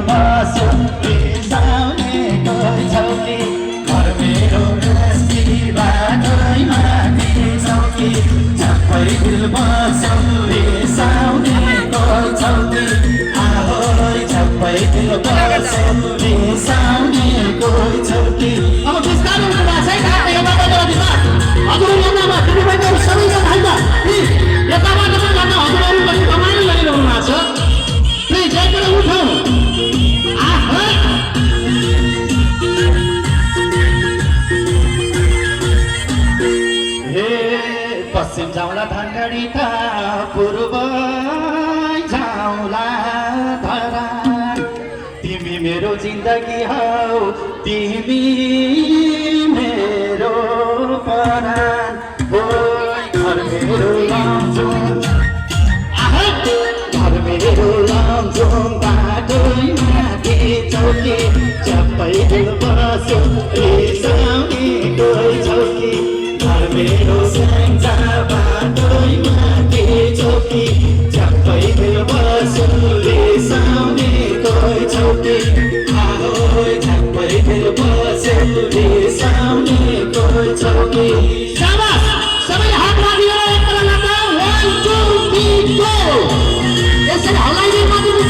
बस्यो रिसाउने कोही छौ कि घर मेरो रस्ती बाटोमै माथि छौ कि झप्पै दिल बस्यो रिसाउने कोही छौ कि आहोइ झप्पै दिल बस्यो रिसाउने कोही छौ कि अब बिस्तारै उठ्नु भएको छ है यो बाटोमा हजुरहरूमा दिदीबहिनीहरू सबैजना होइन यताबाट पनि गर्न हजुरहरू पनि रमाइलो गरिरहनु भएको छ प्लिज एकपल्ट उठौँ पश्चिम जाउँला धनगढी त पूर्व जाउँला धरा तिमी मेरो जिन्दगी हौ तिमी मेरो परान घर मेरो लमजुङ घर मेरो लमजुङ बाटोइ माथि चौकी चप्पै दिल बस्यो रिसाउने कोही छौ कि घर मेरो स्याङ्जा बाटोइ माथि चौकी चप्पै दिल बस्यो रिसाउने कोही छौ कि आहोइ चप्पै दिल बस्यो रिसाउने कोही छौ कि शाबास सबैले हात राखिएर एकपल्ट लगाऊ 1 2 3 गो यसरी हल्लाइदिनु